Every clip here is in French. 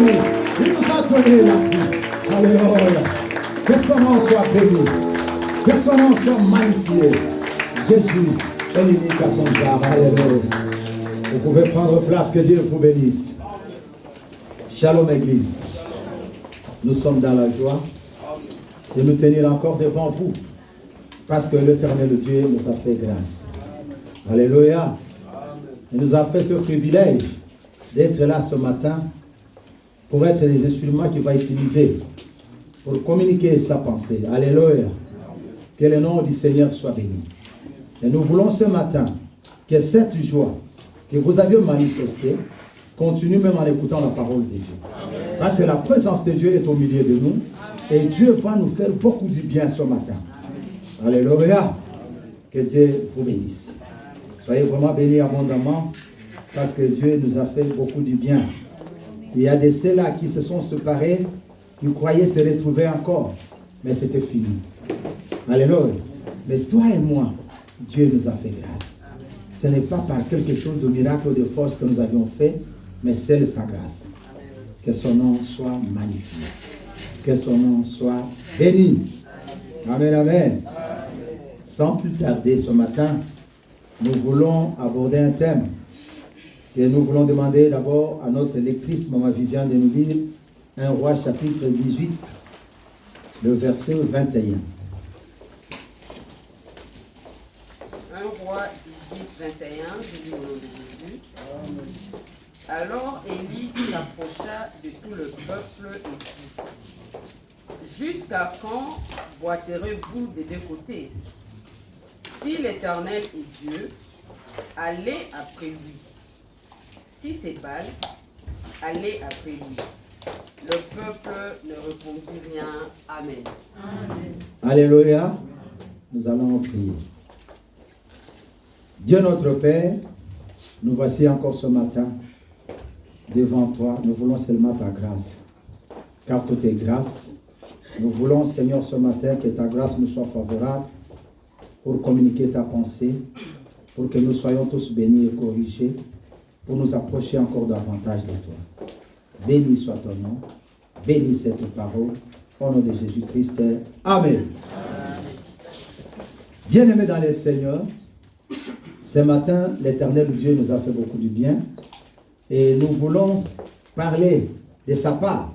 Il nous a donné la vie. Alléluia. Que son nom soit béni. Que son nom soit magnifié. Jésus est l'unique à son genre. Alléluia. Vous pouvez prendre place, que Dieu vous bénisse. Shalom Église. Nous sommes dans la joie de nous tenir encore devant vous. Parce que l'Éternel Dieu nous a fait grâce. Alléluia. Il nous a fait ce privilège d'être là ce matin pour être des instruments qu'il va utiliser pour communiquer sa pensée. Alléluia. Que le nom du Seigneur soit béni. Et nous voulons ce matin que cette joie que vous avez manifestée continue même en écoutant la parole de Dieu. Parce que la présence de Dieu est au milieu de nous et Dieu va nous faire beaucoup de bien ce matin. Alléluia. Que Dieu vous bénisse. Soyez vraiment bénis abondamment parce que Dieu nous a fait beaucoup de bien. Il y a de ceux-là qui se sont séparés, qui croyaient se retrouver encore, mais c'était fini. Alléluia. Mais toi et moi, Dieu nous a fait grâce. Ce n'est pas par quelque chose de miracle ou de force que nous avions fait, mais c'est sa grâce. Que son nom soit magnifié. Que son nom soit béni. Amen, amen. Sans plus tarder ce matin, nous voulons aborder un thème que nous voulons demander d'abord à notre lectrice, Maman Viviane, de nous lire 1 Roi chapitre 18, le verset 21. 1 Roi 18, 21, je lis au nom de Jésus. Alors Élie s'approcha de tout le peuple et dit: Jusqu'à quand boiterez-vous des deux côtés? Si l'Éternel est Dieu, allez après lui. Si c'est Baal, allez après lui. Le peuple ne répondit rien. Amen. Amen. Alléluia. Nous allons prier. Dieu notre Père, nous voici encore ce matin devant toi. Nous voulons seulement ta grâce. Car tout est grâce. Nous voulons, Seigneur, ce matin, que ta grâce nous soit favorable pour communiquer ta pensée, pour que nous soyons tous bénis et corrigés, pour nous approcher encore davantage de toi. Béni soit ton nom, béni cette parole, au nom de Jésus-Christ. Amen. Bien-aimés dans le Seigneur, ce matin, l'Éternel Dieu nous a fait beaucoup de bien et nous voulons parler de sa part.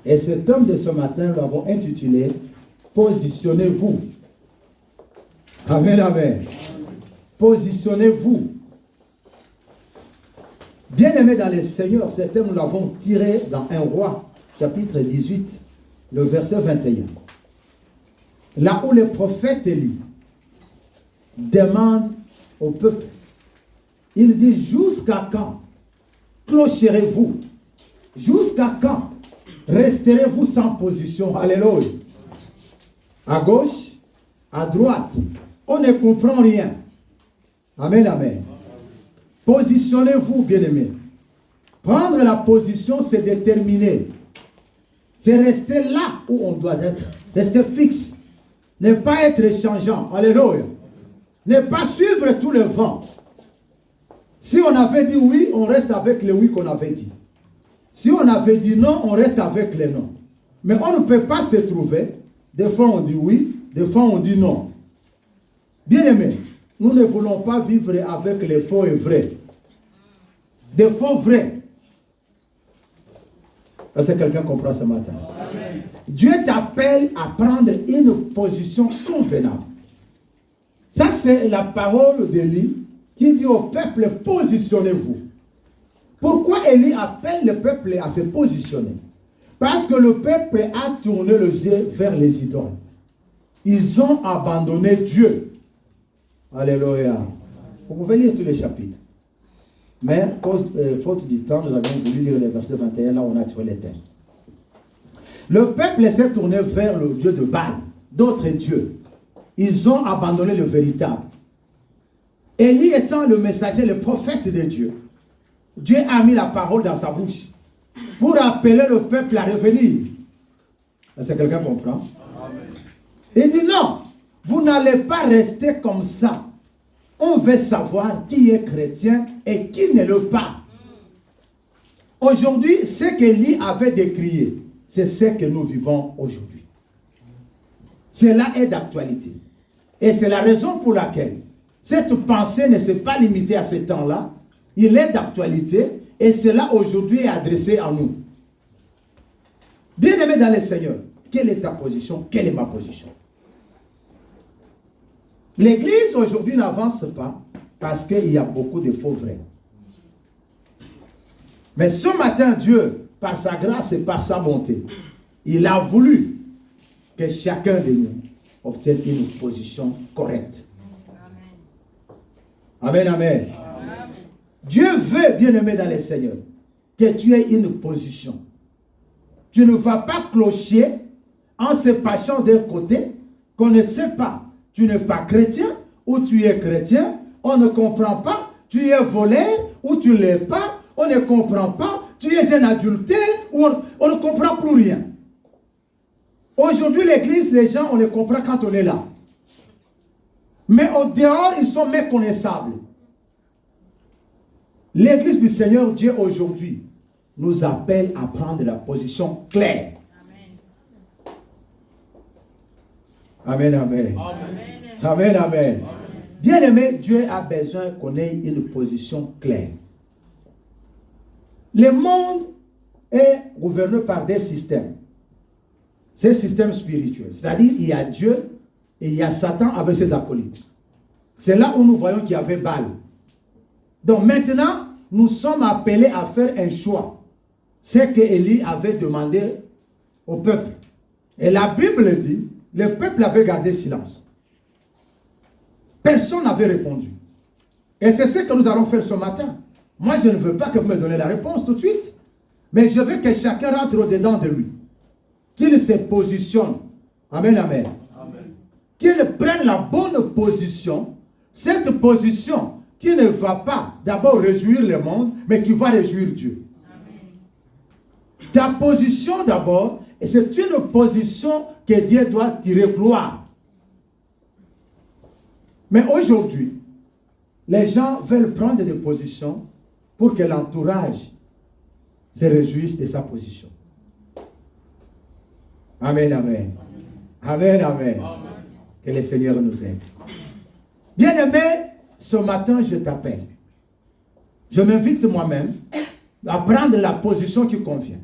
Et cet homme de ce matin, nous l'avons intitulé « Positionnez-vous ». Amen, amen. Positionnez-vous. Bien-aimés dans le Seigneur, cet thème nous l'avons tiré dans 1 Roi, chapitre 18, le verset 21. Là où le prophète Élie demande au peuple, il dit: jusqu'à quand clocherez-vous? Jusqu'à quand resterez-vous sans position? Alléluia. À gauche, à droite, on ne comprend rien. Amen, amen. Positionnez-vous, bien-aimés. Prendre la position, c'est déterminer. C'est rester là où on doit être. Rester fixe. Ne pas être changeant. Alléluia. Ne pas suivre tout le vent. Si on avait dit oui, on reste avec le oui qu'on avait dit. Si on avait dit non, on reste avec le non. Mais on ne peut pas se trouver. Des fois on dit oui, des fois on dit non. Bien-aimés, nous ne voulons pas vivre avec les faux et vrais. Des faux vrais. Est-ce que quelqu'un comprend ce matin? Amen. Dieu t'appelle à prendre une position convenable. Ça, c'est la parole d'Élie qui dit au peuple: positionnez-vous. Pourquoi Élie appelle le peuple à se positionner? Parce que le peuple a tourné les yeux vers les idoles. Ils ont abandonné Dieu. Alléluia. Vous pouvez lire tous les chapitres. Mais, faute du temps, nous avons voulu lire les versets 21, là où on a tiré les thèmes. Le peuple s'est tourné vers le Dieu de Baal, d'autres dieux. Ils ont abandonné le véritable. Élie étant le messager, le prophète de Dieu, Dieu a mis la parole dans sa bouche pour appeler le peuple à revenir. Est-ce que quelqu'un comprend? Amen. Il dit non, vous n'allez pas rester comme ça. On veut savoir qui est chrétien et qui ne l'est pas. Aujourd'hui, ce qu'Élie avait décrié, c'est ce que nous vivons aujourd'hui. Cela est d'actualité. Et c'est la raison pour laquelle cette pensée ne s'est pas limitée à ce temps-là. Il est d'actualité et cela aujourd'hui est adressé à nous. Bien-aimé dans le Seigneur, quelle est ta position? Quelle est ma position? L'Église aujourd'hui n'avance pas parce qu'il y a beaucoup de faux vrais. Mais ce matin, Dieu, par sa grâce et par sa bonté, il a voulu que chacun de nous obtienne une position correcte. Amen, amen. Amen. Dieu veut, bien-aimé dans le Seigneur, que tu aies une position. Tu ne vas pas clocher en se penchant d'un côté qu'on ne sait pas. Tu n'es pas chrétien ou tu es chrétien. On ne comprend pas. Tu es voleur ou tu ne l'es pas. On ne comprend pas. Tu es un adultère ou on ne comprend plus rien. Aujourd'hui, l'église, les gens, on les comprend quand on est là. Mais au dehors, ils sont méconnaissables. L'église du Seigneur Dieu aujourd'hui nous appelle à prendre la position claire. Amen, amen. Amen, amen. Amen. Bien-aimé, Dieu a besoin qu'on ait une position claire. Le monde est gouverné par des systèmes. Ces systèmes spirituels. C'est-à-dire, il y a Dieu et il y a Satan avec ses acolytes. C'est là où nous voyons qu'il y avait Baal. Donc maintenant, nous sommes appelés à faire un choix. C'est que Élie avait demandé au peuple. Et la Bible dit, le peuple avait gardé silence. Personne n'avait répondu. Et c'est ce que nous allons faire ce matin. Moi, je ne veux pas que vous me donniez la réponse tout de suite. Mais je veux que chacun rentre au-dedans de lui. Qu'il se positionne. Amen, amen. Amen. Qu'il prenne la bonne position. Cette position qui ne va pas d'abord réjouir le monde, mais qui va réjouir Dieu. Amen. Ta position d'abord, et c'est une position que Dieu doit tirer gloire. Mais aujourd'hui, les gens veulent prendre des positions pour que l'entourage se réjouisse de sa position. Amen, amen. Amen, amen. Amen. Que le Seigneur nous aide. Bien-aimé, ce matin, je t'appelle. Je m'invite moi-même à prendre la position qui convient.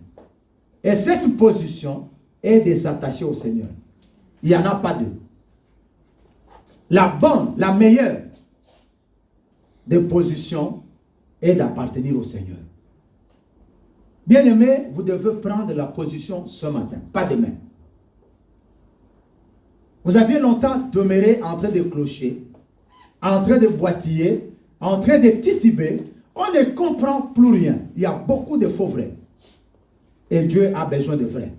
Et cette position est de s'attacher au Seigneur. Il n'y en a pas deux. La bonne, la meilleure des positions est d'appartenir au Seigneur. Bien-aimé, vous devez prendre la position ce matin, pas demain. Vous aviez longtemps demeuré en train de clocher, en train de boitiller, en train de tituber. On ne comprend plus rien. Il y a beaucoup de faux vrais. Et Dieu a besoin de vrais.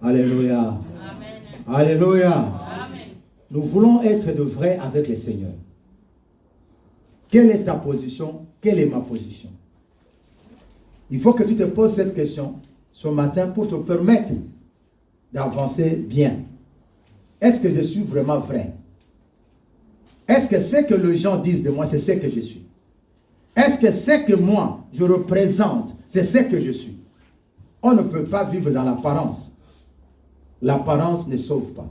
Alléluia. Amen. Alléluia. Amen. Nous voulons être de vrais avec le Seigneur. Quelle est ta position? Quelle est ma position? Il faut que tu te poses cette question ce matin pour te permettre d'avancer bien. Est-ce que je suis vraiment vrai? Est-ce que ce que les gens disent de moi, c'est ce que je suis? Est-ce que ce que moi, je représente, c'est ce que je suis? On ne peut pas vivre dans l'apparence. L'apparence ne sauve pas.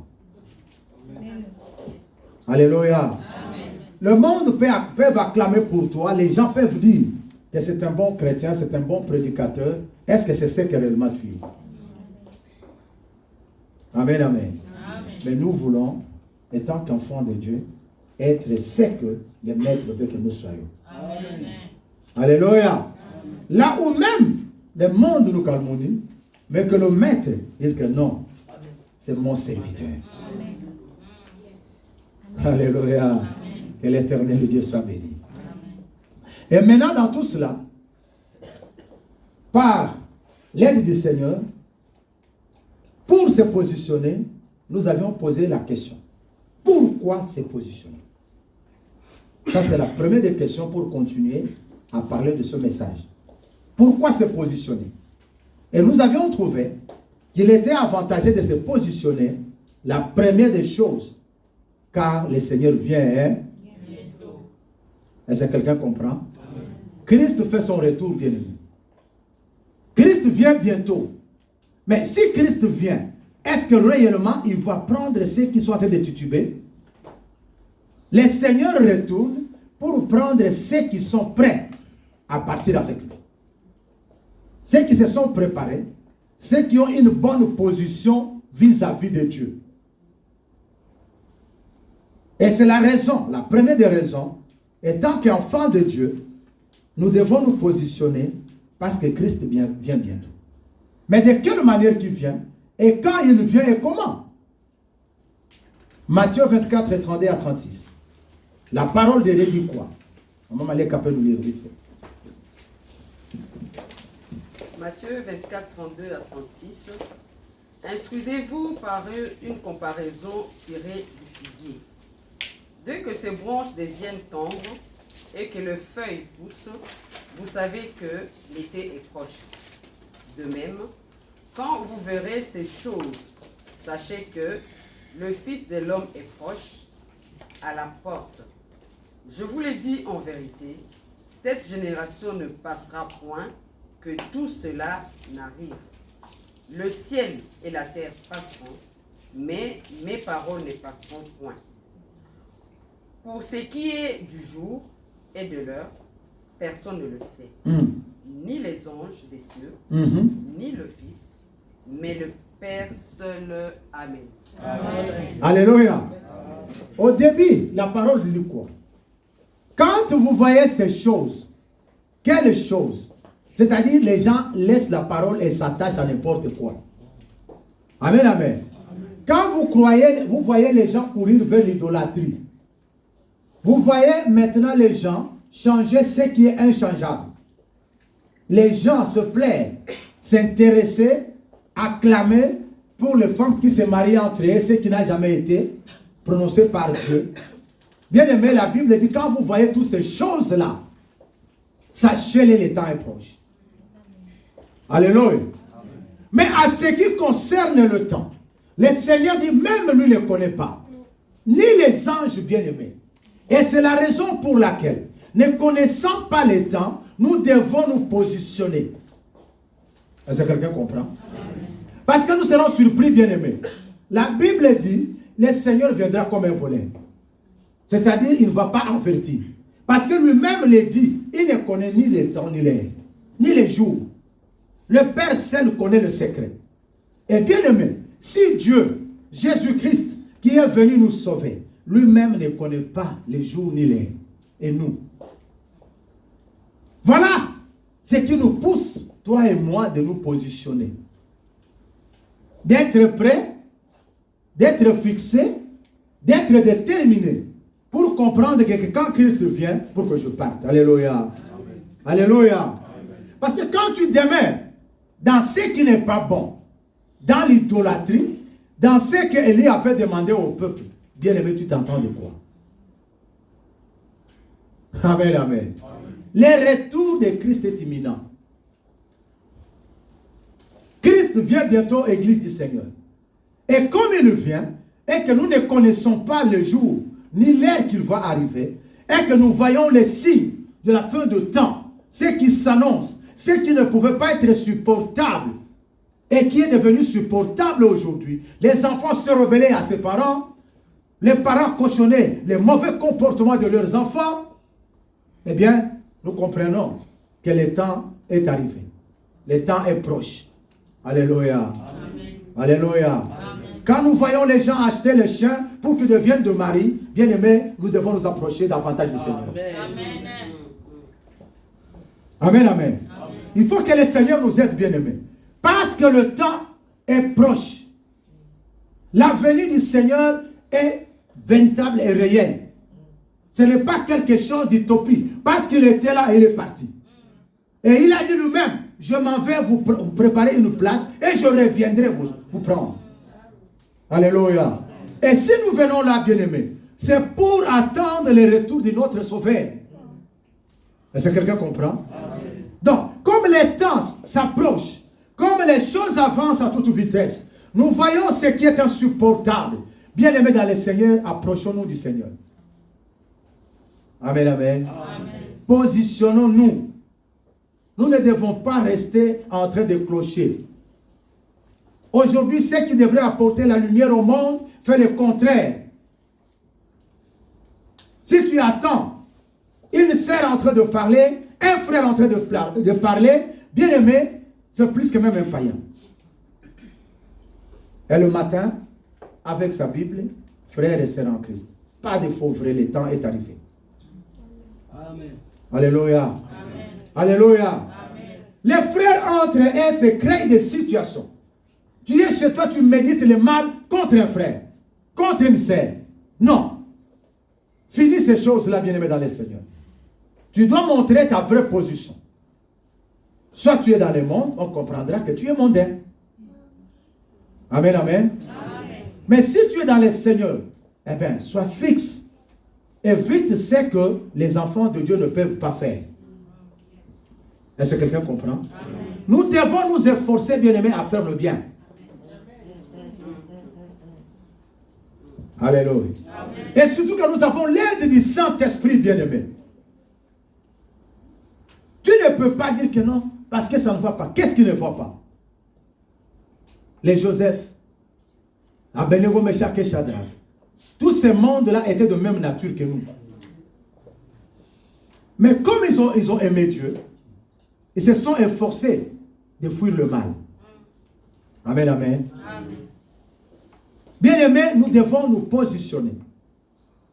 Amen. Alléluia. Amen. Le monde peut acclamer pour toi. Les gens peuvent dire que c'est un bon chrétien, c'est un bon prédicateur. Est-ce que c'est ce que réellement tu es? Amen, amen. Mais nous voulons, étant qu'enfants de Dieu, être ce que le maître veut que nous soyons. Amen. Alléluia. Amen. Là où même le monde nous calomnie, mais que le maître dise que non, c'est mon serviteur. Amen. Alléluia. Amen. Que l'éternel Dieu soit béni. Amen. Et maintenant, dans tout cela, par l'aide du Seigneur, pour se positionner, nous avions posé la question. Pourquoi se positionner? Ça, c'est la première des questions pour continuer à parler de ce message. Pourquoi se positionner? Et nous avions trouvé qu'il était avantageux de se positionner, la première des choses, car le Seigneur vient. Est-ce que quelqu'un comprend? Christ fait son retour, bien-aimé. Christ vient bientôt. Mais si Christ vient, est-ce que réellement il va prendre ceux qui sont en train de tituber? Le Seigneur retourne pour prendre ceux qui sont prêts à partir avec lui. Ceux qui se sont préparés, ceux qui ont une bonne position vis-à-vis de Dieu. Et c'est la raison, la première des raisons, étant qu'enfants de Dieu, nous devons nous positionner parce que Christ vient bientôt. Mais de quelle manière qu'il vient? Et quand il vient et comment? Matthieu 24, 32 à 36. La parole de Dieu dit quoi? On va aller capable nous lire vite fait. Matthieu 24, 32 à 36. Instruisez-vous par une comparaison tirée du figuier. Dès que ses branches deviennent tendres et que les feuilles poussent, vous savez que l'été est proche. De même, quand vous verrez ces choses, sachez que le Fils de l'homme est proche, à la porte. Je vous le dis en vérité, cette génération ne passera point que tout cela n'arrive. Le ciel et la terre passeront, mais mes paroles ne passeront point. Pour ce qui est du jour et de l'heure, personne ne le sait. Ni les anges des cieux, ni le Fils, mais le Père seul. Amen. Amen. Alléluia. Au début, la parole dit quoi? Quand vous voyez ces choses, quelles choses? C'est-à-dire, les gens laissent la parole et s'attachent à n'importe quoi. Amen, amen. Quand vous voyez les gens courir vers l'idolâtrie. Vous voyez maintenant les gens changer ce qui est inchangeable. Les gens se plaisent, s'intéresser, acclamer pour les femmes qui se marient entre elles, ce qui n'a jamais été prononcé par Dieu. Bien aimé, la Bible dit, quand vous voyez toutes ces choses-là, sachez-le, le temps est proche. Alléluia. Mais à ce qui concerne le temps, le Seigneur dit, même lui ne le connaît pas, ni les anges bien-aimés. Et c'est la raison pour laquelle, ne connaissant pas le temps, nous devons nous positionner. Est-ce que quelqu'un comprend? Parce que nous serons surpris, bien-aimés. La Bible dit, le Seigneur viendra comme un voleur. C'est-à-dire, il ne va pas avertir. Parce que lui-même le dit, il ne connaît ni le temps, ni l'heure, ni les jours. Le Père seul connaît le secret. Et bien-aimé, si Dieu, Jésus-Christ, qui est venu nous sauver, lui-même ne connaît pas les jours ni l'heure. Et nous. Voilà ce qui nous pousse, toi et moi, de nous positionner. D'être prêt, d'être fixé, d'être déterminé pour comprendre que quand Christ vient, pour que je parte. Alléluia. Amen. Alléluia. Amen. Parce que quand tu demeures dans ce qui n'est pas bon, dans l'idolâtrie, dans ce que Élie avait demandé au peuple, bien aimé, tu t'entends de quoi? Amen, amen. Le retour de Christ est imminent. Christ vient bientôt, Église du Seigneur. Et comme il vient, et que nous ne connaissons pas le jour, ni l'heure qu'il va arriver, et que nous voyons les signes de la fin de temps, ce qui s'annonce, ce qui ne pouvait pas être supportable, et qui est devenu supportable aujourd'hui. Les enfants se rebellaient à ses parents, les parents cautionnaient les mauvais comportements de leurs enfants. Eh bien, nous comprenons que le temps est arrivé. Le temps est proche. Alléluia. Amen. Alléluia. Amen. Quand nous voyons les gens acheter les chiens pour qu'ils deviennent de mari, bien aimés, nous devons nous approcher davantage du Seigneur. Amen. Amen, amen. Amen. Il faut que le Seigneur nous aide, bien aimés. Parce que le temps est proche. La venue du Seigneur est véritable et réelle. Ce n'est pas quelque chose d'utopie. Parce qu'il était là et il est parti. Et il a dit lui-même, je m'en vais vous préparer une place et je reviendrai vous prendre. Alléluia. Et si nous venons là, bien-aimés, c'est pour attendre le retour de notre Sauveur. Est-ce que quelqu'un comprend? Donc, comme les temps s'approchent, comme les choses avancent à toute vitesse, nous voyons ce qui est insupportable. Bien-aimés dans le Seigneur, approchons-nous du Seigneur. Amen, amen. Amen. Positionnons-nous. nous ne devons pas rester en train de clocher. Aujourd'hui, ceux qui devraient apporter la lumière au monde font le contraire. Si tu attends une sœur en train de parler, un frère en train de parler, bien aimé, c'est plus que même un païen. Et le matin, avec sa Bible, frère et sœur en Christ. Pas de faux vrai, le temps est arrivé. Amen. Alléluia. Amen. Alléluia. Amen. Les frères entre eux se créent des situations. Tu es chez toi, tu médites le mal contre un frère, contre une sœur. Non. Finis ces choses-là, bien-aimé dans le Seigneur. Tu dois montrer ta vraie position. Soit tu es dans le monde, on comprendra que tu es mondain. Amen, amen. Amen. Mais si tu es dans le Seigneur, eh bien, sois fixe. Évite ce que les enfants de Dieu ne peuvent pas faire. Est-ce que quelqu'un comprend? Amen. Nous devons nous efforcer, bien-aimés, à faire le bien. Alléluia. Et surtout que nous avons l'aide du Saint-Esprit, bien-aimé. Tu ne peux pas dire que non, parce que ça ne va pas. Qu'est-ce qui ne va pas? Les Joseph, Abednego, Meshach et Shadrach, tous ces mondes-là étaient de même nature que nous. Mais comme ils ont aimé Dieu, ils se sont efforcés de fuir le mal. Amen, amen. Amen. Bien-aimés, nous devons nous positionner.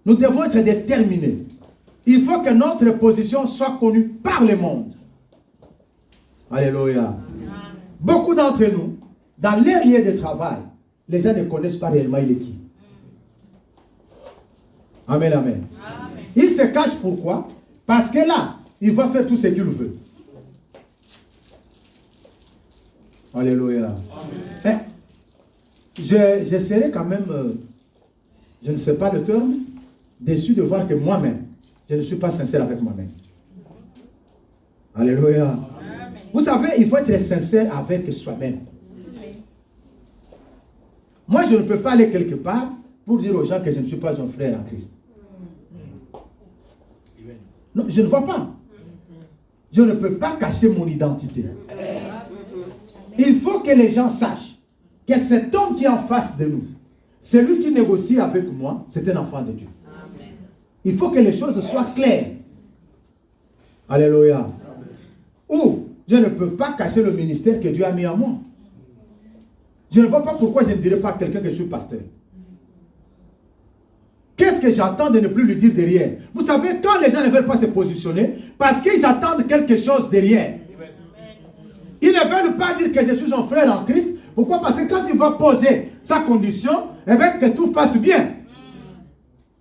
Nous devons être déterminés. Il faut que notre position soit connue par le monde. Alléluia. Beaucoup d'entre nous, dans leur lieu de travail, les gens ne connaissent pas réellement il est qui. Amen, amen. Amen. Il se cache pourquoi? Parce que là, il va faire tout ce qu'il veut. Alléluia. Mais, je serai quand même, je ne sais pas le terme, déçu de voir que moi-même, je ne suis pas sincère avec moi-même. Alléluia. Amen. Vous savez, il faut être sincère avec soi-même. Moi, je ne peux pas aller quelque part pour dire aux gens que je ne suis pas un frère en Christ. Non, je ne vois pas. Je ne peux pas cacher mon identité. Il faut que les gens sachent que cet homme qui est en face de nous, celui qui négocie avec moi, c'est un enfant de Dieu. Il faut que les choses soient claires. Alléluia. Ou je ne peux pas cacher le ministère que Dieu a mis en moi. Je ne vois pas pourquoi je ne dirais pas à quelqu'un que je suis pasteur. Qu'est-ce que j'attends de ne plus lui dire derrière? Vous savez, quand les gens ne veulent pas se positionner, parce qu'ils attendent quelque chose derrière. Ils ne veulent pas dire que je suis un frère en Christ. Pourquoi? Parce que quand il va poser sa condition, eh bien, que tout passe bien.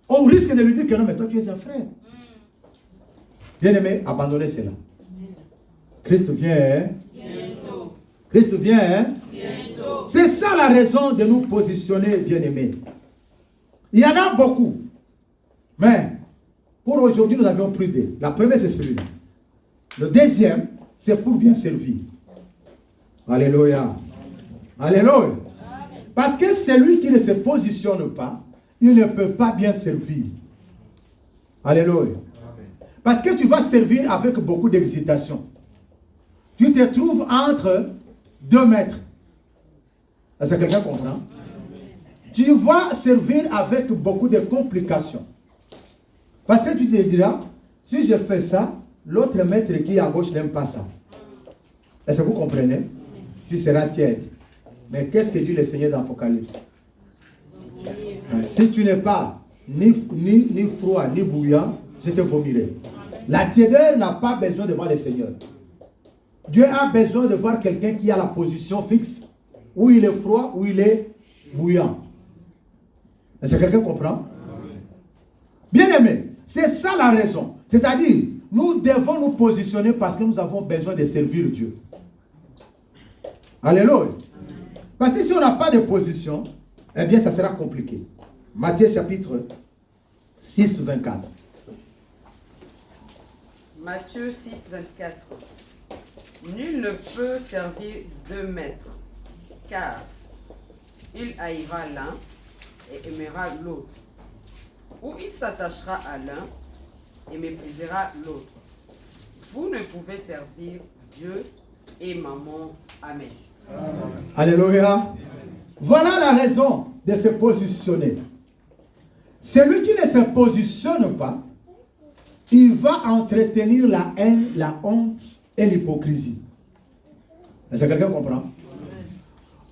On risque de lui dire que non, mais toi tu es un frère. Bien-aimé, abandonnez cela. Christ vient, hein? Bientôt. Christ vient, hein? Bientôt. C'est ça la raison de nous positionner, bien-aimés. Il y en a beaucoup. Mais, pour aujourd'hui, nous avions pris deux. La première, c'est celui-là. Le deuxième, c'est pour bien servir. Alléluia. Alléluia. Parce que celui qui ne se positionne pas, il ne peut pas bien servir. Alléluia. Parce que tu vas servir avec beaucoup d'excitation. Tu te trouves entre 2 mètres. Est-ce que quelqu'un comprend? Tu vas servir avec beaucoup de complications. Parce que tu te diras, si je fais ça, l'autre maître qui est à gauche n'aime pas ça. Est-ce que vous comprenez? Tu seras tiède. Mais qu'est-ce que dit le Seigneur dans l'Apocalypse? Si tu n'es pas ni froid, ni bouillant, je te vomirai. La tiédeur n'a pas besoin de voir le Seigneur. Dieu a besoin de voir quelqu'un qui a la position fixe, où il est froid, où il est bouillant. Est-ce que quelqu'un comprend? Bien aimé, c'est ça la raison. C'est-à-dire, nous devons nous positionner parce que nous avons besoin de servir Dieu. Alléluia. Parce que si on n'a pas de position, eh bien, ça sera compliqué. Matthieu chapitre 6, 24. Matthieu 6, 24. Nul ne peut servir 2 maîtres, car il haïra l'un et aimera l'autre, ou il s'attachera à l'un et méprisera l'autre. Vous ne pouvez servir Dieu et maman. Amen. Alléluia. Voilà la raison de se positionner. Celui qui ne se positionne pas, il va entretenir la haine, la honte et l'hypocrisie. Est-ce que quelqu'un comprend?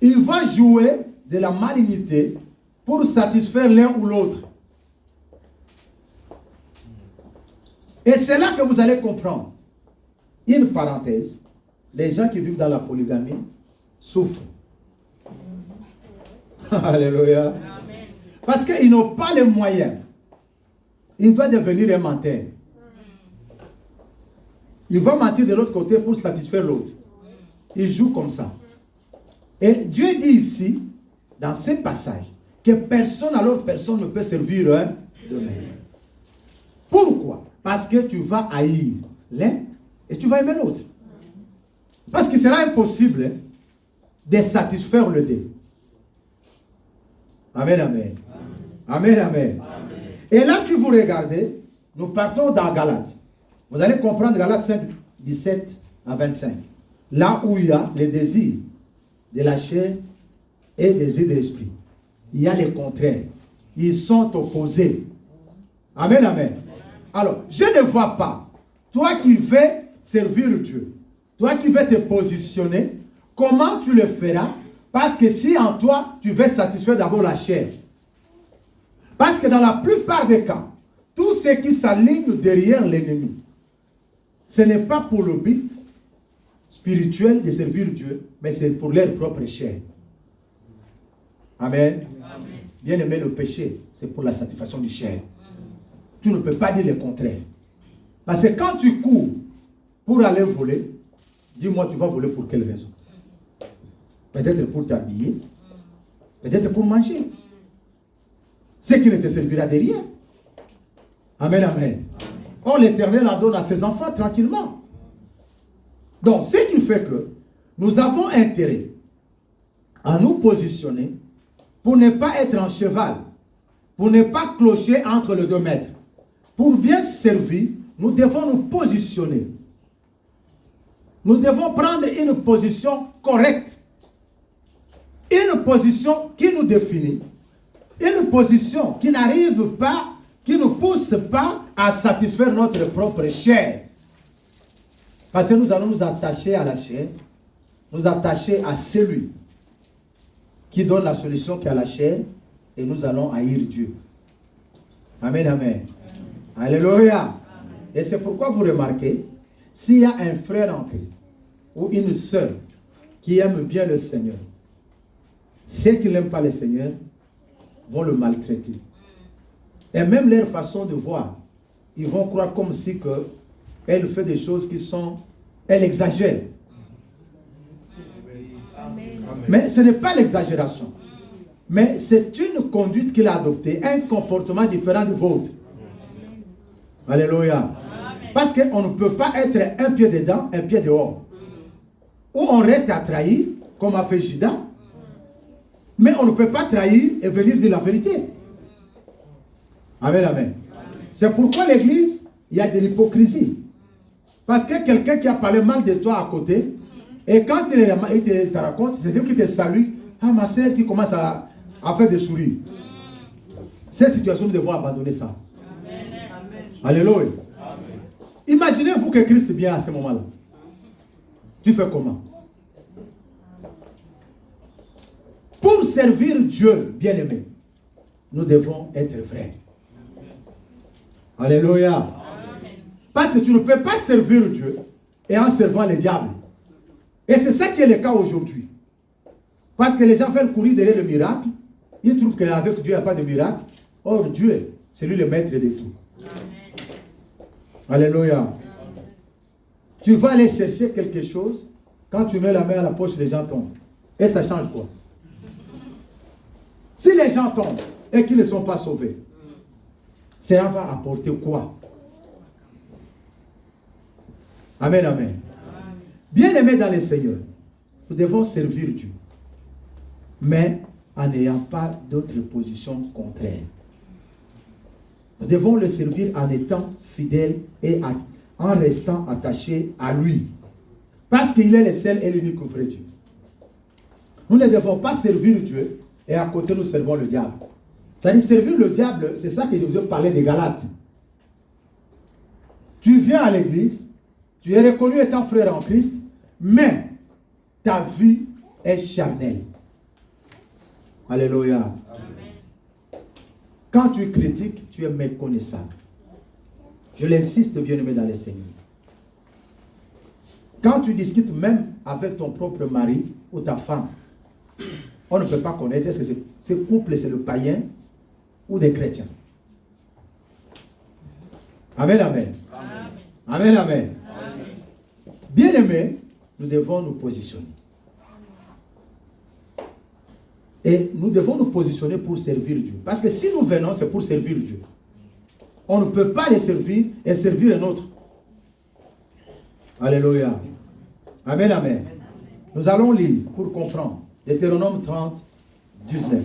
Il va jouer de la malignité pour satisfaire l'un ou l'autre. Et c'est là que vous allez comprendre. Une parenthèse, les gens qui vivent dans la polygamie souffrent. Alléluia. Parce qu'ils n'ont pas les moyens. Il doit devenir un menteur. Il va mentir de l'autre côté pour satisfaire l'autre. Il joue comme ça. Et Dieu dit ici, dans ce passage, que personne à l'autre personne ne peut servir de même. Pourquoi? Parce que tu vas haïr l'un et tu vas aimer l'autre. Parce qu'il sera impossible de satisfaire le deux. Amen, amen. Amen, amen. Et là, si vous regardez, nous partons dans Galates. Vous allez comprendre Galates 5, 17 à 25. Là où il y a les désirs de la chair et des désirs de l'esprit. Il y a les contraires. Ils sont opposés. Amen, amen. Alors, je ne vois pas, toi qui veux servir Dieu, toi qui veux te positionner, comment tu le feras? Parce que si en toi, tu veux satisfaire d'abord la chair. Parce que dans la plupart des cas, tous ceux qui s'alignent derrière l'ennemi, ce n'est pas pour le but spirituel de servir Dieu, mais c'est pour leur propre chair. Amen. Amen. Bien aimé, le péché, c'est pour la satisfaction du chair. Tu ne peux pas dire le contraire. Parce que quand tu cours pour aller voler, dis-moi, tu vas voler pour quelle raison? Peut-être pour t'habiller, peut-être pour manger. Ce qui ne te servira de rien. Amen, amen. Or, l'Éternel en donne à ses enfants tranquillement. Donc, ce qui fait que nous avons intérêt à nous positionner pour ne pas être en cheval, pour ne pas clocher entre les 2 mètres. Pour bien servir, nous devons nous positionner. Nous devons prendre une position correcte. Une position qui nous définit. Une position qui n'arrive pas, qui ne pousse pas à satisfaire notre propre chair. Parce que nous allons nous attacher à la chair, nous attacher à celui qui donne la solution qui est à la chair, et nous allons haïr Dieu. Amen, amen. Alléluia. Amen. Et c'est pourquoi vous remarquez, s'il y a un frère en Christ, ou une sœur qui aime bien le Seigneur, ceux qui n'aiment pas le Seigneur vont le maltraiter. Et même leur façon de voir, ils vont croire comme si que elle fait des choses qui sont, elle exagère. Amen. Mais ce n'est pas l'exagération. Mais c'est une conduite qu'il a adoptée, un comportement différent du vôtre. Alléluia. Amen. Parce qu'on ne peut pas être un pied dedans, un pied dehors. Ou on reste à trahir, comme a fait Judas. Mais on ne peut pas trahir et venir dire la vérité. Amen, amen. C'est pourquoi l'église, il y a de l'hypocrisie. Parce que quelqu'un qui a parlé mal de toi à côté, et quand il te raconte, c'est celui qui te salue. Ah, ma soeur qui commence à faire des sourires. Cette situation, nous devons abandonner ça. Amen. Alléluia. Amen. Imaginez-vous que Christ vient à ce moment-là. Tu fais comment? Pour servir Dieu, bien-aimé, nous devons être vrais. Alléluia. Amen. Parce que tu ne peux pas servir Dieu et en servant le diable. Et c'est ça qui est le cas aujourd'hui. Parce que les gens veulent courir derrière le miracle. Ils trouvent qu'avec Dieu, il n'y a pas de miracle. Or, Dieu, c'est lui le maître de tout. Amen. Alléluia. Amen. Tu vas aller chercher quelque chose. Quand tu mets la main à la poche, les gens tombent. Et ça change quoi? Si les gens tombent et qu'ils ne sont pas sauvés, cela va apporter quoi? Amen, amen. Bien-aimés dans le Seigneur, nous devons servir Dieu, mais en n'ayant pas d'autres positions contraires. Nous devons le servir en étant fidèles et en restant attachés à lui. Parce qu'il est le seul et l'unique vrai Dieu. Nous ne devons pas servir Dieu et à côté nous servons le diable. C'est-à-dire servir le diable, c'est ça que je vous ai parlé des Galates. Tu viens à l'église, tu es reconnu étant frère en Christ, mais ta vie est charnelle. Alléluia. Amen. Quand tu critiques, tu es méconnaissable. Je l'insiste, bien-aimé dans le Seigneur. Quand tu discutes même avec ton propre mari ou ta femme, on ne peut pas connaître est-ce que ce couple c'est le païen ou des chrétiens. Amen, amen. Amen, amen. Amen. Bien-aimés, nous devons nous positionner. Et nous devons nous positionner pour servir Dieu. Parce que si nous venons, c'est pour servir Dieu. On ne peut pas les servir et servir un autre. Alléluia. Amen, amen. Nous allons lire pour comprendre. Deutéronome 30, 19.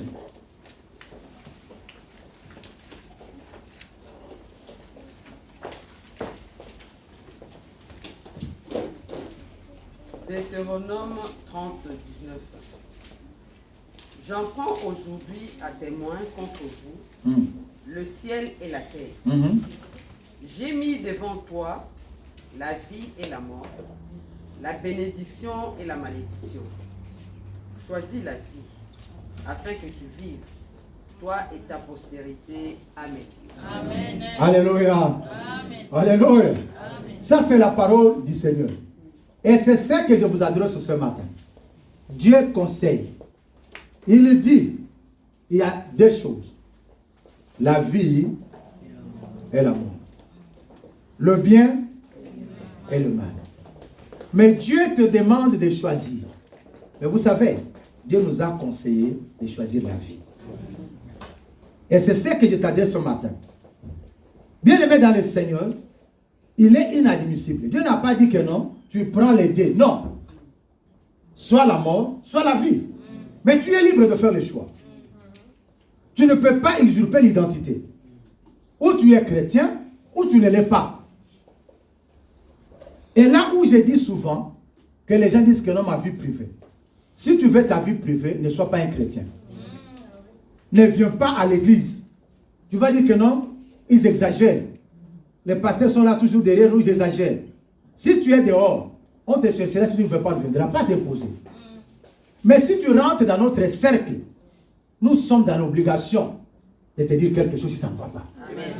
Deutéronome 30, 19. J'en prends aujourd'hui à témoin contre vous le ciel et la terre. J'ai mis devant toi la vie et la mort, la bénédiction et la malédiction. Choisis la vie, afin que tu vives, toi et ta postérité. Amen. Amen. Alléluia. Amen. Alléluia. Amen. Ça, c'est la parole du Seigneur. Et c'est ça que je vous adresse ce matin. Dieu conseille. Il dit, il y a deux choses. La vie et la mort. Le bien et le mal. Mais Dieu te demande de choisir. Mais vous savez, Dieu nous a conseillé de choisir la vie. Et c'est ce que je t'adresse ce matin. Bien-aimé dans le Seigneur, il est inadmissible. Dieu n'a pas dit que non, tu prends les deux. Non. Soit la mort, soit la vie. Mais tu es libre de faire le choix. Tu ne peux pas usurper l'identité. Ou tu es chrétien, ou tu ne l'es pas. Et là où je dis souvent que les gens disent que non, ma vie privée. Si tu veux ta vie privée, ne sois pas un chrétien. Ne viens pas à l'église. Tu vas dire que non, ils exagèrent. Les pasteurs sont là toujours derrière nous, ils exagèrent. Si tu es dehors, on te cherchera, si tu ne veux pas, on ne viendra pas t'imposer. Mais si tu rentres dans notre cercle, nous sommes dans l'obligation de te dire quelque chose si ça ne va pas. Amen.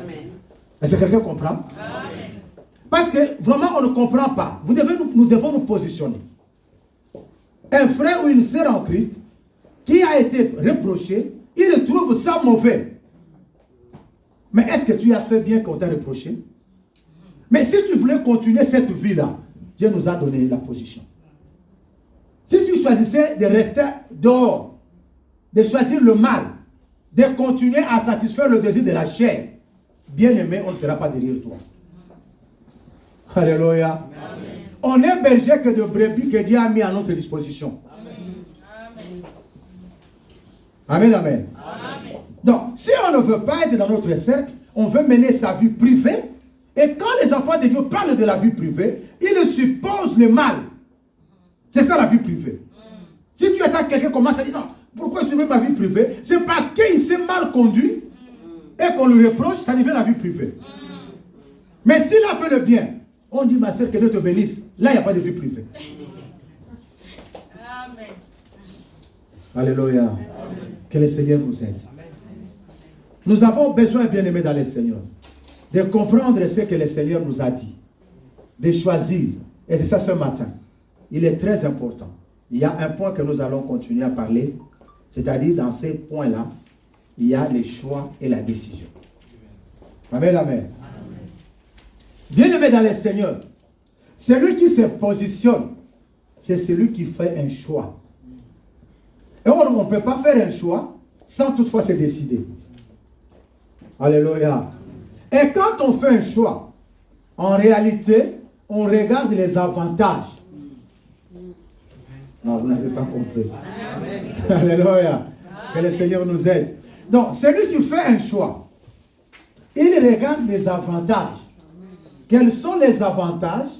Amen. Est-ce que quelqu'un comprend? Amen. Parce que vraiment on ne comprend pas. Nous devons nous positionner. Un frère ou une sœur en Christ qui a été reproché, il trouve ça mauvais. Mais est-ce que tu as fait bien qu'on t'a reproché? Mais si tu voulais continuer cette vie-là, Dieu nous a donné la position. Si tu choisissais de rester dehors, de choisir le mal, de continuer à satisfaire le désir de la chair, bien aimé, on ne sera pas derrière toi. Alléluia. Amen. On est berger que de brebis que Dieu a mis à notre disposition. Amen. Amen, amen. Amen. Donc, si on ne veut pas être dans notre cercle, on veut mener sa vie privée. Et quand les enfants de Dieu parlent de la vie privée, ils supposent le mal. C'est ça la vie privée. Si tu attends quelqu'un commence à dire non, pourquoi je veux ma vie privée? C'est parce qu'il s'est mal conduit et qu'on lui reproche, ça devient la vie privée. Mais s'il a fait le bien, on dit ma soeur que Dieu te bénisse. Là, il n'y a pas de vie privée. Amen. Alléluia. Amen. Que le Seigneur nous aide. Nous avons besoin, bien aimés dans le Seigneur, de comprendre ce que le Seigneur nous a dit, de choisir. Et c'est ça ce matin. Il est très important. Il y a un point que nous allons continuer à parler, c'est-à-dire dans ces points-là, il y a les choix et la décision. Amen, amen. Bien-aimé dans le Seigneur, celui qui se positionne, c'est celui qui fait un choix. Et on ne peut pas faire un choix sans toutefois se décider. Alléluia. Et quand on fait un choix, en réalité, on regarde les avantages. Non, vous n'avez pas compris. Alléluia. Que le Seigneur nous aide. Donc, celui qui fait un choix, il regarde les avantages. Quels sont les avantages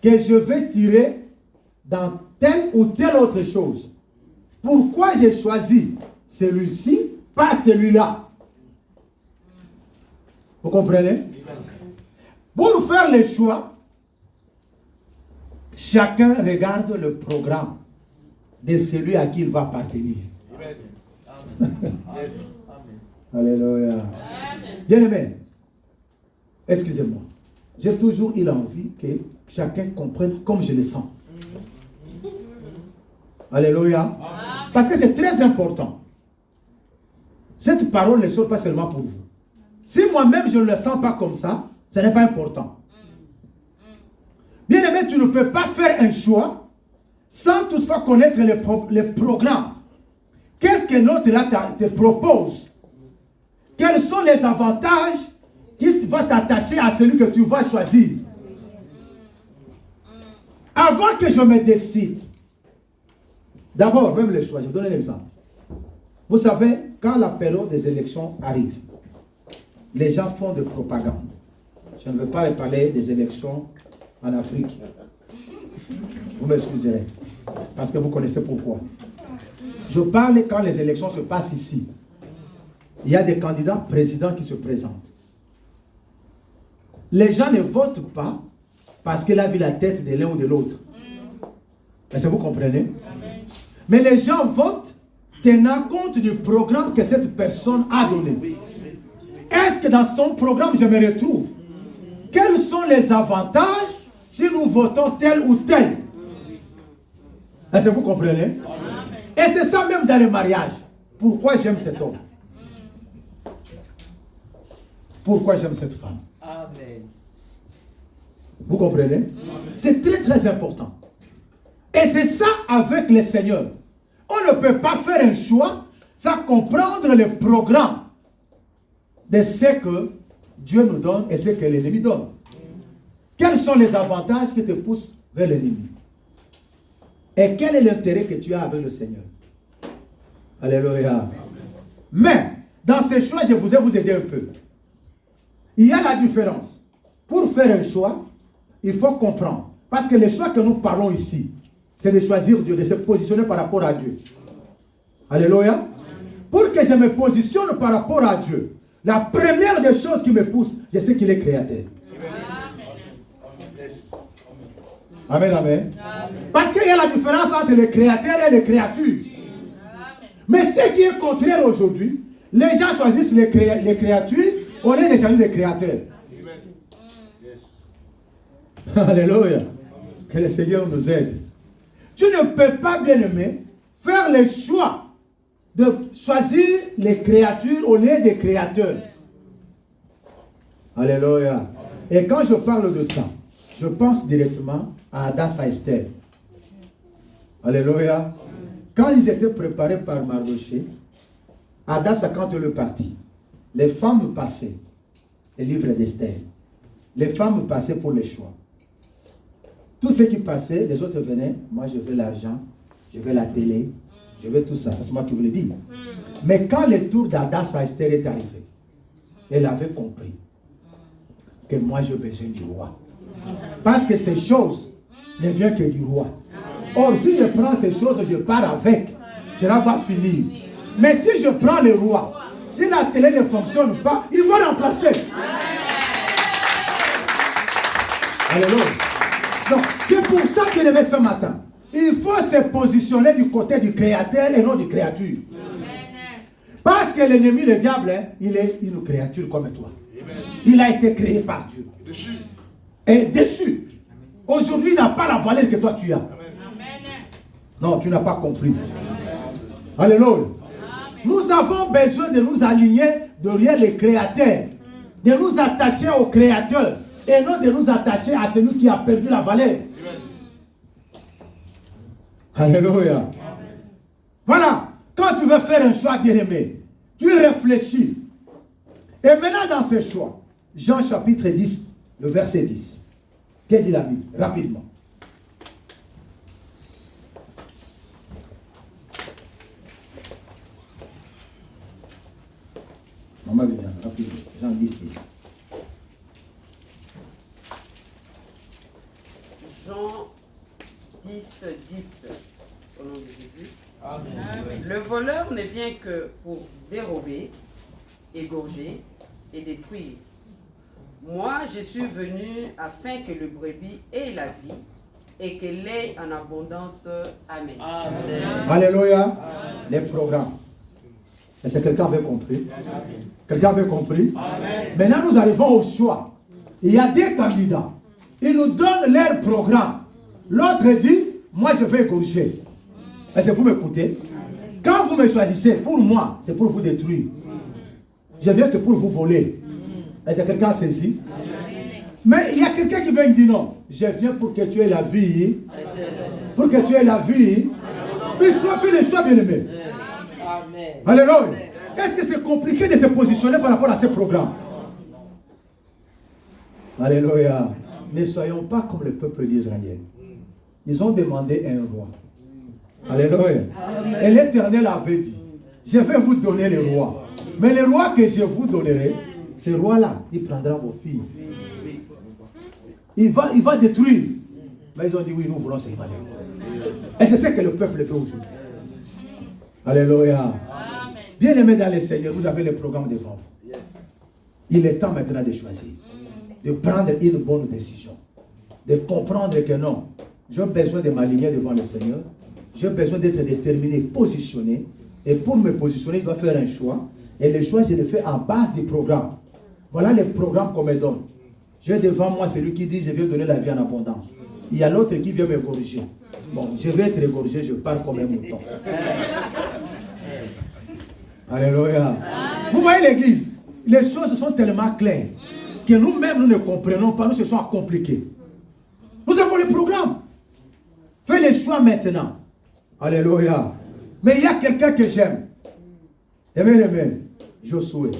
que je vais tirer dans telle ou telle autre chose. Pourquoi j'ai choisi celui-ci, pas celui-là? Vous comprenez? Pour faire le choix, chacun regarde le programme de celui à qui il va appartenir. Alléluia. Bien aimé, excusez-moi. J'ai toujours eu l'envie que chacun comprenne comme je le sens. Alléluia. Parce que c'est très important. Cette parole ne sort pas seulement pour vous. Si moi-même je ne le sens pas comme ça, ce n'est pas important. Bien aimé, tu ne peux pas faire un choix sans toutefois connaître les programmes. Qu'est-ce que l'autre là te propose? Quels sont les avantages qui vont t'attacher à celui que tu vas choisir? Avant que je me décide, d'abord, même le choix, je vous donne un exemple. Vous savez, quand la période des élections arrive, les gens font de propagande. Je ne veux pas parler des élections en Afrique. Vous m'excuserez, parce que vous connaissez pourquoi. Je parle quand les élections se passent ici. Il y a des candidats présidents qui se présentent. Les gens ne votent pas parce qu'il a vu la tête de l'un ou de l'autre. Est-ce que vous comprenez? Mais les gens votent tenant compte du programme que cette personne a donné. Est-ce que dans son programme, je me retrouve? Quels sont les avantages si nous votons tel ou tel? Est-ce que vous comprenez? Et c'est ça même dans le mariage. Pourquoi j'aime cet homme? Pourquoi j'aime cette femme? Amen. Vous comprenez? C'est très très important. Et c'est ça avec le Seigneur. On ne peut pas faire un choix sans comprendre le programme de ce que Dieu nous donne et ce que l'ennemi donne. Quels sont les avantages qui te poussent vers l'ennemi? Et quel est l'intérêt que tu as avec le Seigneur? Alléluia. Mais, dans ces choix, je vais vous aider un peu. Il y a la différence. Pour faire un choix, il faut comprendre. Parce que les choix que nous parlons ici, c'est de choisir Dieu, de se positionner par rapport à Dieu. Alléluia. Pour que je me positionne par rapport à Dieu, la première des choses qui me pousse, je sais qu'il est créateur. Amen, amen. Parce qu'il y a la différence entre les créateurs et les créatures. Mais ce qui est contraire aujourd'hui, les gens choisissent les créatures au lieu de choisir les créateurs. Alléluia. Que le Seigneur nous aide. Tu ne peux pas, bien aimé, faire le choix de choisir les créatures au lieu des créateurs. Alléluia. Et quand je parle de ça, je pense directement à Hadassah et Esther. Alléluia. Quand ils étaient préparés par Mardochée, Hadassah, quand elle est partie, les femmes passaient, le livre d'Esther, les femmes passaient pour les choix. Tous ceux qui passaient, les autres venaient, moi je veux l'argent, je veux la télé, je veux tout ça, c'est moi qui vous le dis. Mais quand le tour d'Hadassah Esther est arrivé, elle avait compris que moi j'ai besoin du roi. Parce que ces choses ne viennent que du roi. Or, si je prends ces choses, je pars avec, cela va finir. Mais si je prends le roi, si la télé ne fonctionne pas, il va remplacer. Alléluia. Donc, c'est pour ça qu'il est ce matin. Il faut se positionner du côté du créateur et non du créature. Parce que l'ennemi, le diable, il est une créature comme toi. Il a été créé par Dieu. Et déçu. Aujourd'hui, il n'a pas la valeur que toi tu as. Non, tu n'as pas compris. Alléluia. Nous avons besoin de nous aligner derrière les créateurs. De nous attacher au créateur. Et non de nous attacher à celui qui a perdu la valeur. Alléluia. Voilà. Quand tu veux faire un choix bien-aimé, tu réfléchis. Et maintenant dans ce choix, Jean chapitre 10, le verset 10. Qu'est-ce dit la Bible? Rapidement. Maman vient, rapidement. Jean 10, 10. Jean Jean 10, 10. Au nom de Jésus. Amen. Le voleur ne vient que pour dérober, égorger et détruire. Moi, je suis venu afin que le brebis ait la vie et qu'elle ait en abondance. Amen. Amen. Alléluia. Les programmes. Est-ce que quelqu'un avait compris? Quelqu'un avait compris? Amen. Maintenant, nous arrivons au choix. Il y a des candidats. Ils nous donnent leur programme. L'autre dit, moi je vais égorger. Est-ce que vous m'écoutez? Quand vous me choisissez, pour moi, c'est pour vous détruire. Je viens que pour vous voler. Est-ce que quelqu'un saisit? Mais il y a quelqu'un qui vient dire non. Je viens pour que tu aies la vie. Pour que tu aies la vie. Mais sois fait le choix, bien-aimé. Alléluia. Est-ce que c'est compliqué de se positionner par rapport à ce programme? Alléluia. Ne soyons pas comme le peuple d'Israël. Ils ont demandé un roi. Alléluia. Et l'Éternel avait dit, je vais vous donner le roi. Mais le roi que je vous donnerai, ce roi-là, il prendra vos filles. Il va détruire. Mais ils ont dit, oui, nous voulons seulement le roi. Et c'est ce que le peuple fait aujourd'hui. Alléluia. Bien aimé dans le Seigneur, vous avez le programme devant vous. Il est temps maintenant de choisir. De prendre une bonne décision. De comprendre que non, j'ai besoin de m'aligner devant le Seigneur. J'ai besoin d'être déterminé, positionné. Et pour me positionner, je dois faire un choix. Et le choix, je le fais en base du programme. Voilà le programme qu'on me donne. J'ai devant moi celui qui dit, je vais donner la vie en abondance. Il y a l'autre qui vient me corriger. Bon, je vais être égorgé, je pars comme un mouton. Alléluia. Vous voyez l'église, les choses sont tellement claires que nous-mêmes, nous ne comprenons pas, nous se sommes compliqués. Nous avons le programme. Fais le choix maintenant. Alléluia. Mais il y a quelqu'un que j'aime. Amen, amen. Josué.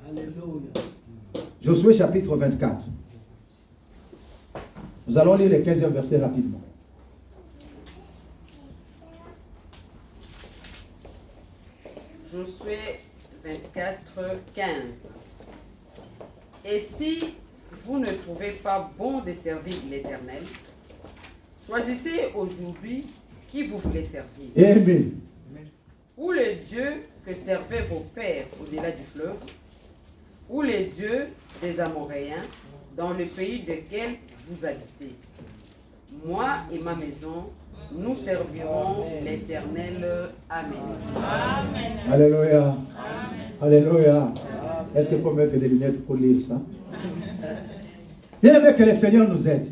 Alléluia. Josué chapitre 24. Nous allons lire le 15e verset rapidement. Josué 24, 15. Et si vous ne trouvez pas bon de servir l'Éternel, choisissez aujourd'hui qui vous voulez servir. Amen. Ou les dieux que servaient vos pères au-delà du fleuve, ou les dieux des Amoréens dans le pays duquel vous habitez. Moi et ma maison, nous servirons l'Éternel. Amen. Amen. Alléluia. Alléluia. Est-ce qu'il faut mettre des lunettes pour lire ça? Bien aimé, que le Seigneur nous aide.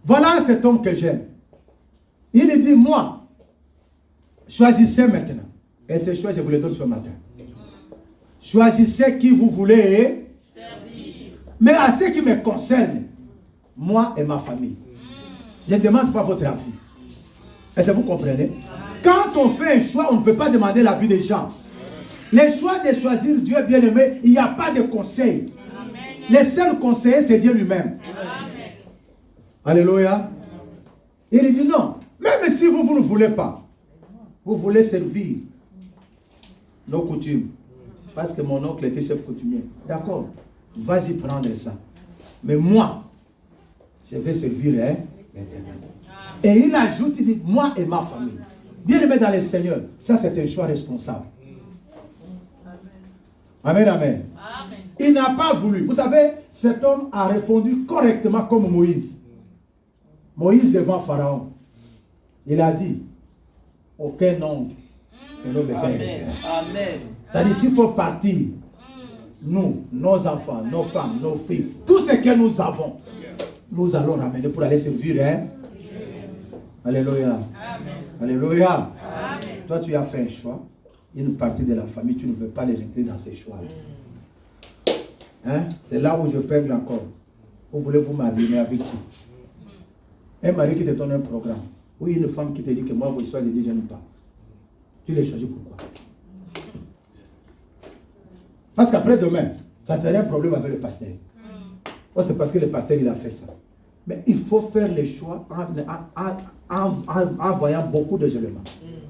Voilà cet homme que j'aime. Il dit, moi, choisissez maintenant. Et ce choix, je vous le donne ce matin. Choisissez qui vous voulez Servir. Mais à ce qui me concerne, moi et ma famille. Je ne demande pas votre avis. Est-ce que vous comprenez? Quand on fait un choix, on ne peut pas demander l'avis des gens. Le choix de choisir Dieu bien-aimé, il n'y a pas de conseil. Le seul conseiller, c'est Dieu lui-même. Alléluia. Il dit non. Même si vous ne voulez pas, vous voulez servir nos coutumes. Parce que mon oncle était chef coutumier. D'accord. Vas-y prendre ça. Mais moi, je vais servir l'Éternel. Et il ajoute, il dit, moi et ma famille. Bien aimé dans le Seigneur, ça c'est un choix responsable. Amen, amen. Amen. Il n'a pas voulu. Vous savez, cet homme a répondu correctement comme Moïse. Moïse devant Pharaon. Il a dit, aucun nom de nos bétails restera. Amen. C'est-à-dire, s'il faut partir, nous, nos enfants, nos femmes, nos filles, tout ce que nous avons, nous allons ramener pour aller servir. Alléluia. Alléluia. Amen. Toi, tu as fait un choix. Une partie de la famille, tu ne veux pas les inclure dans ces choix. C'est là où je pègle encore. Vous voulez vous marier, mais avec qui? Un mari qui te donne un programme. Ou une femme qui te dit que moi, vos histoires de Dieu, je n'aime pas. Tu les choisis pourquoi? Parce qu'après demain, ça serait un problème avec le pasteur. Oh, c'est parce que le pasteur, il a fait ça. Mais il faut faire les choix en voyant beaucoup d'éléments.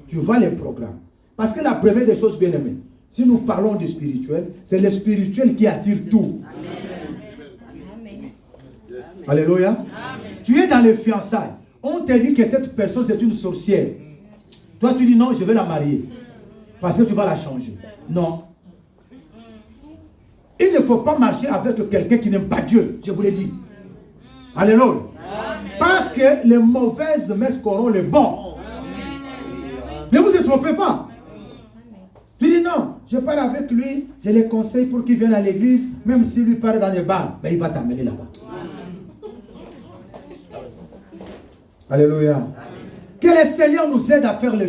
Tu vois les programmes. Parce que la première des choses, bien aimées, si nous parlons du spirituel, c'est le spirituel qui attire tout. Amen. Alléluia. Amen. Tu es dans les fiançailles. On te dit que cette personne c'est une sorcière. Toi tu dis non, je vais la marier. Parce que tu vas la changer. Non. Il ne faut pas marcher avec quelqu'un qui n'aime pas Dieu. Je vous l'ai dit. Alléluia. Parce que les mauvaises messes corrompent les bons. Ne vous trompez pas. Tu dis non, je parle avec lui, je les conseille pour qu'il vienne à l'église, même s'il lui parle dans les bars, mais il va t'amener là-bas. Alléluia. Que le Seigneur nous aide à faire les